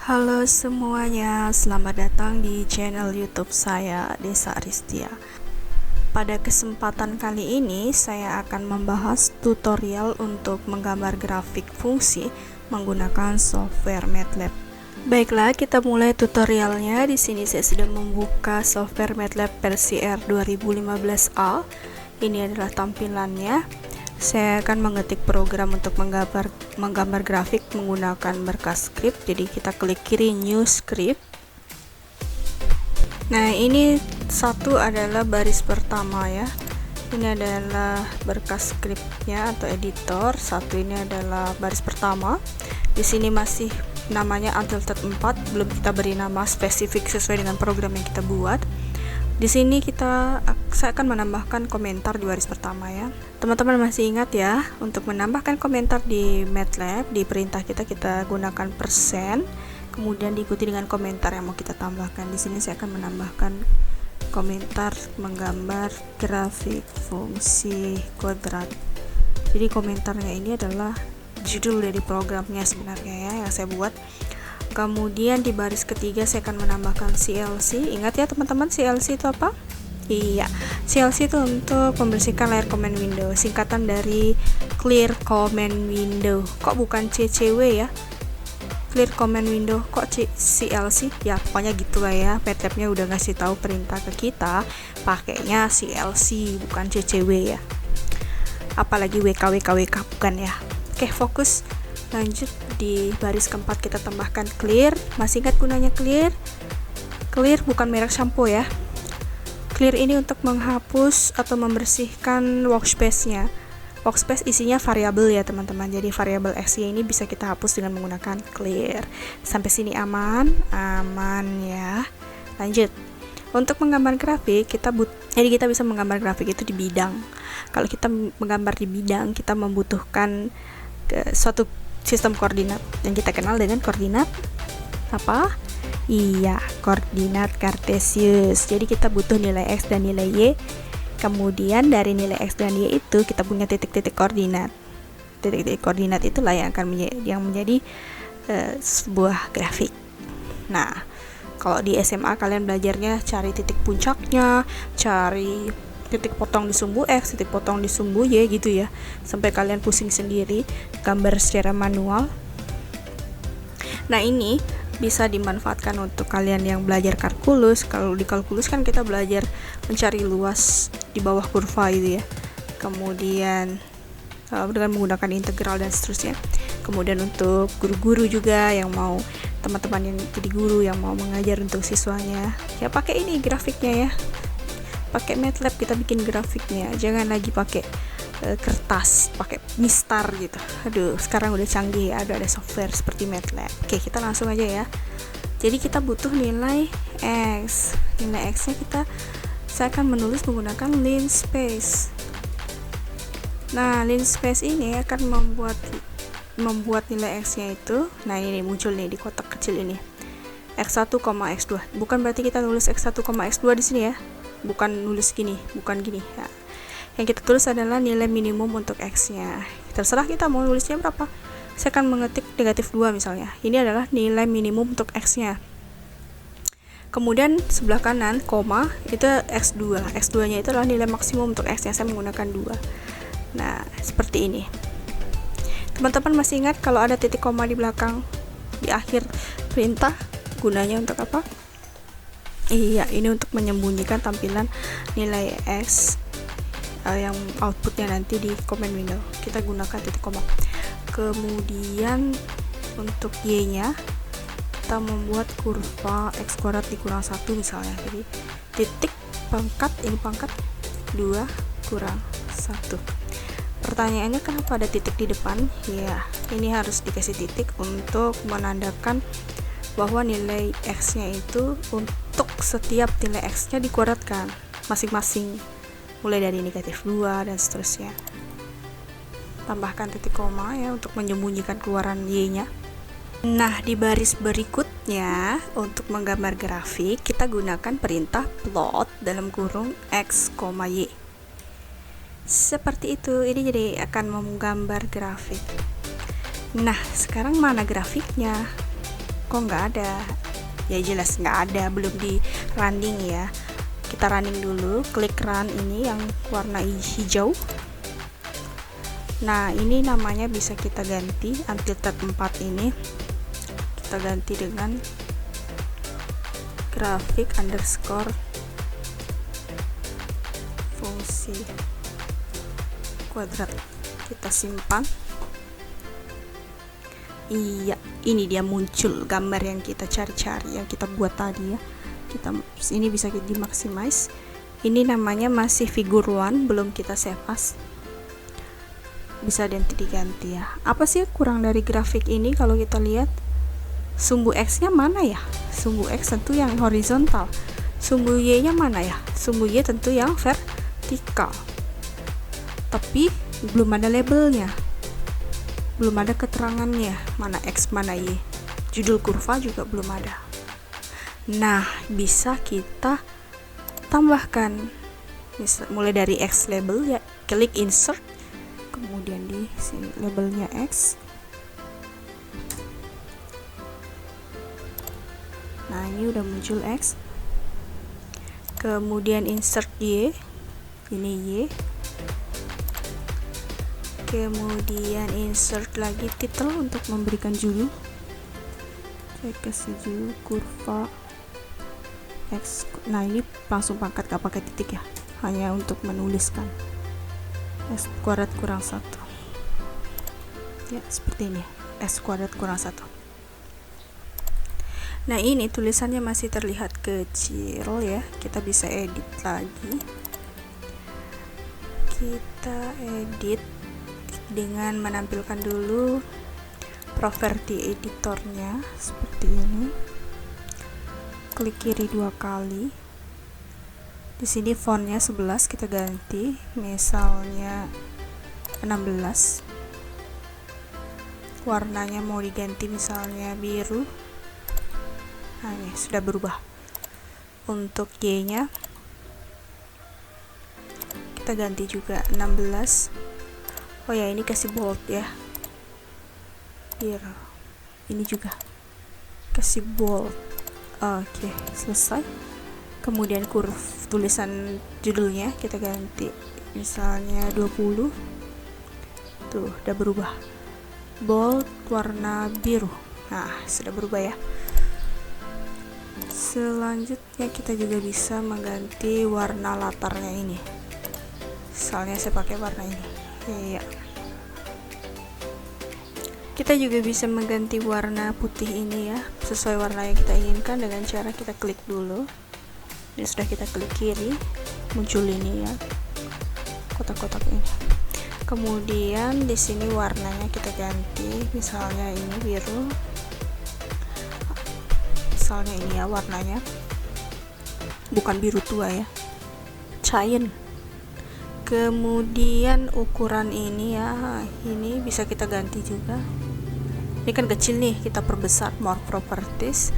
Halo semuanya, selamat datang di channel YouTube saya, Desa Aristia. Pada kesempatan kali ini, saya akan membahas tutorial untuk menggambar grafik fungsi menggunakan software MATLAB. Baiklah, kita mulai tutorialnya. Di sini saya sudah membuka software MATLAB versi R2015A. Ini adalah tampilannya. Saya akan mengetik program untuk menggambar grafik menggunakan berkas script. Jadi kita klik kiri new script. Nah, ini satu adalah baris pertama ya. Ini adalah berkas scriptnya atau editor. Satu ini adalah baris pertama. Di sini masih namanya Untitled 4, belum kita beri nama spesifik sesuai dengan program yang kita buat. Di sini saya akan menambahkan komentar di baris pertama ya. Teman-teman masih ingat ya, untuk menambahkan komentar di MATLAB, di perintah kita gunakan persen, kemudian diikuti dengan komentar yang mau kita tambahkan. Di sini saya akan menambahkan komentar menggambar grafik fungsi kuadrat. Jadi komentarnya ini adalah judul dari programnya sebenarnya ya, yang saya buat. Kemudian di baris ketiga saya akan menambahkan CLC. Ingat ya teman-teman, CLC itu apa? Iya, CLC itu untuk membersihkan layar command window, singkatan dari Clear Command Window. Kok bukan CCW ya? Clear Command Window, kok CLC? Ya pokoknya gitulah ya, MATLAB-nya udah ngasih tahu perintah ke kita, pakainya CLC bukan CCW ya. Apalagi WK bukan ya. Oke, fokus. Lanjut di baris keempat kita tambahkan clear. Masih ingat gunanya clear? Clear bukan merek shampoo ya. Clear ini untuk menghapus atau membersihkan workspace-nya. Workspace isinya variabel ya teman-teman. Jadi variabel x-nya ini bisa kita hapus dengan menggunakan clear. Sampai sini aman? Aman ya. Lanjut. Untuk menggambar grafik, jadi kita bisa menggambar grafik itu di bidang. Kalau kita menggambar di bidang, kita membutuhkan suatu sistem koordinat yang kita kenal dengan koordinat apa? Iya, koordinat kartesius. Jadi kita butuh nilai x dan nilai y. Kemudian dari nilai x dan y itu kita punya titik-titik koordinat. Titik-titik koordinat itulah yang akan menjadi sebuah grafik. Nah, kalau di SMA kalian belajarnya cari titik puncaknya, cari titik potong di sumbu X, titik potong di sumbu Y gitu ya, sampai kalian pusing sendiri gambar secara manual. Nah, ini bisa dimanfaatkan untuk kalian yang belajar kalkulus. Kalau di kalkulus kan kita belajar mencari luas di bawah kurva gitu ya, kemudian dengan menggunakan integral dan seterusnya. Kemudian untuk guru-guru juga yang mau, teman-teman yang jadi guru yang mau mengajar untuk siswanya, ya pakai ini grafiknya ya, pakai MATLAB kita bikin grafiknya, jangan lagi pakai kertas, pakai mistar gitu. Aduh, sekarang udah canggih ya, ada software seperti MATLAB. Oke, kita langsung aja ya. Jadi kita butuh nilai x. Nilai x-nya saya akan menulis menggunakan linspace. Nah, linspace ini akan membuat nilai x-nya itu, nah ini muncul nih di kotak kecil ini. x1, x2. Bukan berarti kita nulis x1, x2 di sini ya. Bukan nulis gini, bukan gini ya. Yang kita tulis adalah nilai minimum untuk x-nya. Terserah kita mau nulisnya berapa. Saya akan mengetik negatif 2 misalnya. Ini adalah nilai minimum untuk x-nya. Kemudian sebelah kanan, koma, itu x2. X2-nya itu adalah nilai maksimum untuk x-nya. Saya menggunakan 2. Nah, seperti ini. Teman-teman masih ingat kalau ada titik koma di belakang, di akhir perintah, gunanya untuk apa? Iya, ini untuk menyembunyikan tampilan nilai x yang outputnya nanti di command window. Kita gunakan titik koma. Kemudian untuk y-nya kita membuat kurva x kuadrat dikurang 1 misalnya. Jadi titik pangkat, ini pangkat 2 kurang 1. Pertanyaannya kenapa ada titik di depan? Ya, ini harus dikasih titik untuk menandakan bahwa nilai x-nya itu untuk setiap nilai x-nya dikuadratkan masing-masing, mulai dari negatif 2 dan seterusnya. Tambahkan titik koma ya untuk menyembunyikan keluaran y-nya. Nah, di baris berikutnya untuk menggambar grafik kita gunakan perintah plot dalam kurung x, y. Seperti itu, ini jadi akan menggambar grafik. Nah, sekarang mana grafiknya? Kok nggak ada? Ya jelas nggak ada, belum di running ya. Kita running dulu, klik run ini yang warna hijau. Nah ini namanya bisa kita ganti, Untilted 4 ini kita ganti dengan grafik underscore fungsi kuadrat. Kita simpan. Iya, ini dia muncul gambar yang kita cari-cari, yang kita buat tadi ya. Ini bisa dimaksimize. Ini namanya masih figure one, belum kita save as. Bisa diganti ya. Apa sih kurang dari grafik ini? Kalau kita lihat sumbu X nya mana ya? Sumbu X tentu yang horizontal. Sumbu Y nya mana ya? Sumbu Y tentu yang vertikal. Tapi belum ada labelnya, belum ada keterangannya, mana X mana Y. Judul kurva juga belum ada. Nah bisa kita tambahkan, mulai dari X label ya, klik insert, kemudian di sini labelnya X. Nah ini udah muncul X, kemudian insert Y, ini Y, kemudian insert lagi title untuk memberikan judul. Saya kasih judul kurva X. Nah ini langsung pangkat, gak pakai titik ya, hanya untuk menuliskan X kuadrat kurang 1 ya, seperti ini, X kuadrat kurang 1. Nah ini tulisannya masih terlihat kecil ya, kita bisa edit lagi. Kita edit dengan menampilkan dulu properti editornya seperti ini. Klik kiri 2 kali. Di sini fontnya 11 kita ganti, misalnya 16. Warnanya mau diganti misalnya biru. Nah ini sudah berubah. Untuk Y nya kita ganti juga 16. Oh ya ini kasih bold ya, biar ini juga kasih bold. Oke, selesai. Kemudian tulisan judulnya kita ganti misalnya 20. Tuh udah berubah, bold warna biru. Nah sudah berubah ya. Selanjutnya kita juga bisa mengganti warna latarnya ini, misalnya saya pakai warna ini. Iya. Kita juga bisa mengganti warna putih ini ya, sesuai warna yang kita inginkan dengan cara kita klik dulu. Ini sudah kita klik kiri, muncul ini ya, kotak-kotak ini. Kemudian di sini warnanya kita ganti, misalnya ini biru. Misalnya ini ya warnanya, bukan biru tua ya, cyan. Kemudian ukuran ini ya, ini bisa kita ganti juga. Ini kan kecil nih, kita perbesar. More properties,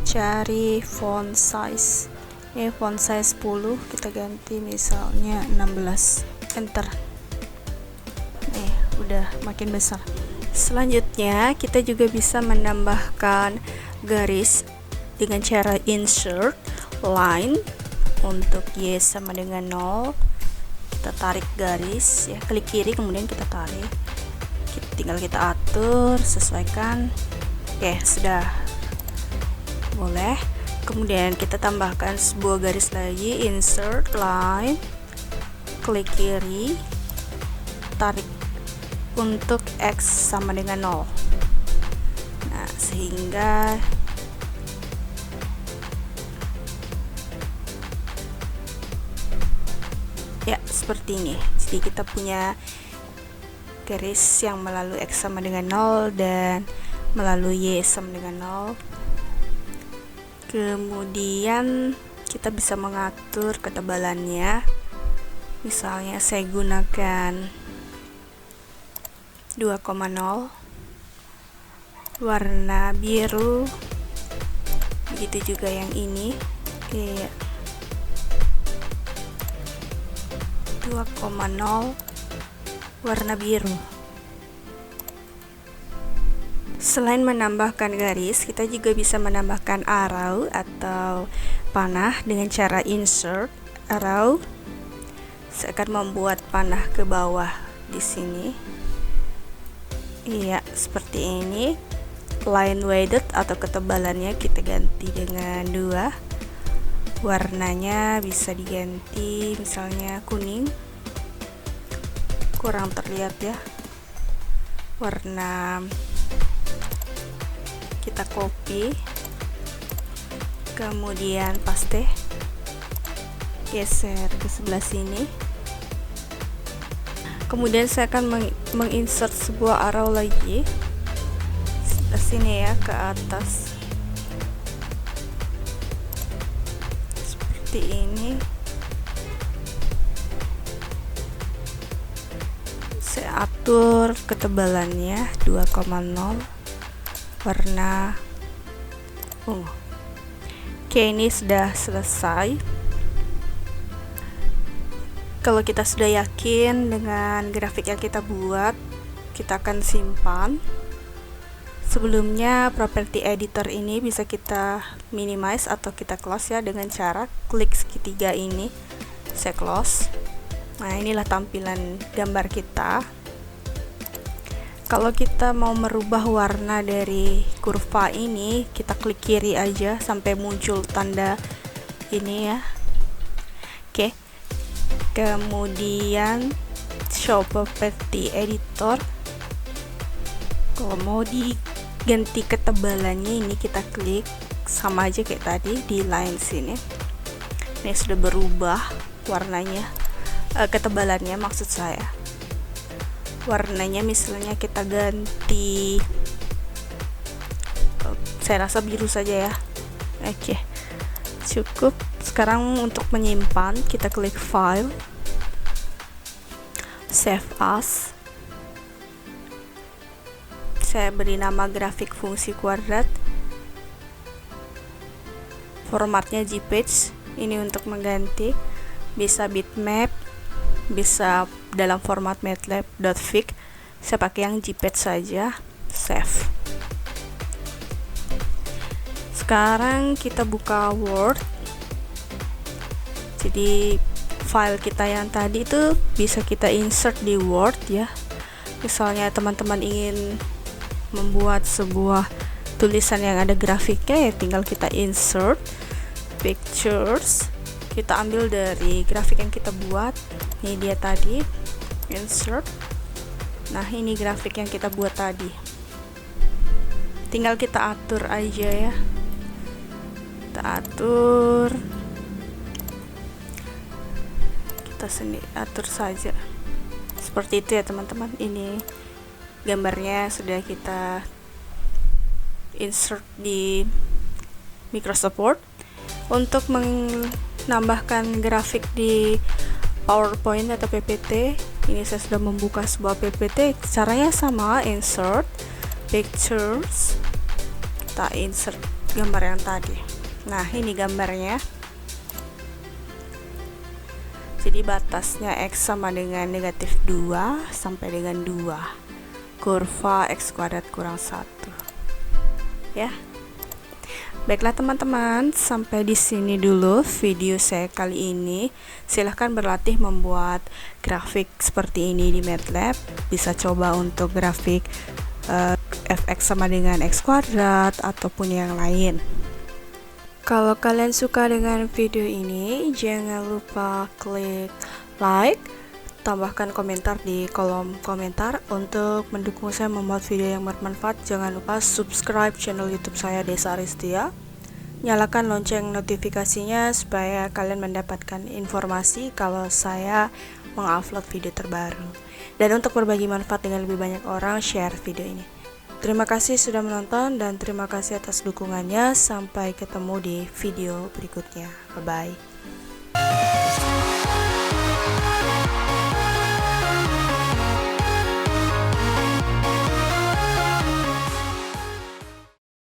cari font size. Ini font size 10, kita ganti misalnya 16. Enter. Nih udah makin besar. Selanjutnya kita juga bisa menambahkan garis dengan cara insert line. Untuk Y sama dengan 0, kita tarik garis ya, klik kiri kemudian kita tarik, tinggal kita atur, sesuaikan. Oke, sudah boleh. Kemudian kita tambahkan sebuah garis lagi, insert line, klik kiri, tarik untuk X sama dengan 0. Nah sehingga ya seperti ini. Jadi kita punya garis yang melalui X sama dengan 0 dan melalui Y sama dengan 0. Kemudian kita bisa mengatur ketebalannya. Misalnya saya gunakan 2,0 warna biru, begitu juga yang ini. Iya, 2,0 warna biru. Selain menambahkan garis, kita juga bisa menambahkan arrow atau panah dengan cara insert arrow. Saya akan membuat panah ke bawah di sini. Iya, seperti ini. Line weighted atau ketebalannya kita ganti dengan 2. Warnanya bisa diganti misalnya kuning. Kurang terlihat ya. Warna kita copy, kemudian paste, geser ke sebelah sini. Kemudian saya akan menginsert sebuah arrow lagi ke sini ya, ke atas seperti ini. Saya atur ketebalannya 2,0, warna ungu. Oke, ini sudah selesai. Kalau kita sudah yakin dengan grafik yang kita buat, kita akan simpan. Sebelumnya property editor ini bisa kita minimize atau kita close ya, dengan cara klik segitiga ini, saya close. Nah, inilah tampilan gambar kita. Kalau kita mau merubah warna dari kurva ini, kita klik kiri aja sampai muncul tanda ini ya. Oke. Kemudian show property editor. Kalau mau diganti ketebalannya, ini kita klik sama aja kayak tadi di line sini. Ini sudah berubah warnanya, ketebalannya maksud saya. Warnanya misalnya kita ganti, saya rasa biru saja ya. Oke, cukup. Sekarang untuk menyimpan, kita klik file, save as. Saya beri nama grafik fungsi kuadrat, formatnya JPEG. Ini untuk mengganti, bisa bitmap, bisa dalam format matlab.fig. Saya pakai yang JPEG saja. Save. Sekarang kita buka Word. Jadi file kita yang tadi itu bisa kita insert di Word ya. Misalnya teman-teman ingin membuat sebuah tulisan yang ada grafiknya, ya tinggal kita insert pictures. Kita ambil dari grafik yang kita buat. Ini dia tadi, insert. Nah, ini grafik yang kita buat tadi. Tinggal kita atur aja ya. Kita atur. Kita sendiri atur saja. Seperti itu ya teman-teman. Ini gambarnya sudah kita insert di Microsoft Word. Untuk menambahkan grafik di PowerPoint atau PPT, ini saya sudah membuka sebuah PPT. Caranya sama, insert pictures, kita insert gambar yang tadi. Nah, ini gambarnya. Jadi batasnya X sama dengan negatif 2 sampai dengan 2, kurva X kuadrat kurang 1 ya. Baiklah teman-teman, sampai di sini dulu video saya kali ini. Silahkan berlatih membuat grafik seperti ini di MATLAB. Bisa coba untuk grafik fx sama dengan x kuadrat ataupun yang lain. Kalau kalian suka dengan video ini, jangan lupa klik like, tambahkan komentar di kolom komentar. Untuk mendukung saya membuat video yang bermanfaat, jangan lupa subscribe channel YouTube saya, Desa Aristia. Nyalakan lonceng notifikasinya supaya kalian mendapatkan informasi kalau saya mengupload video terbaru. Dan untuk berbagi manfaat dengan lebih banyak orang, share video ini. Terima kasih sudah menonton dan terima kasih atas dukungannya. Sampai ketemu di video berikutnya. Bye-bye.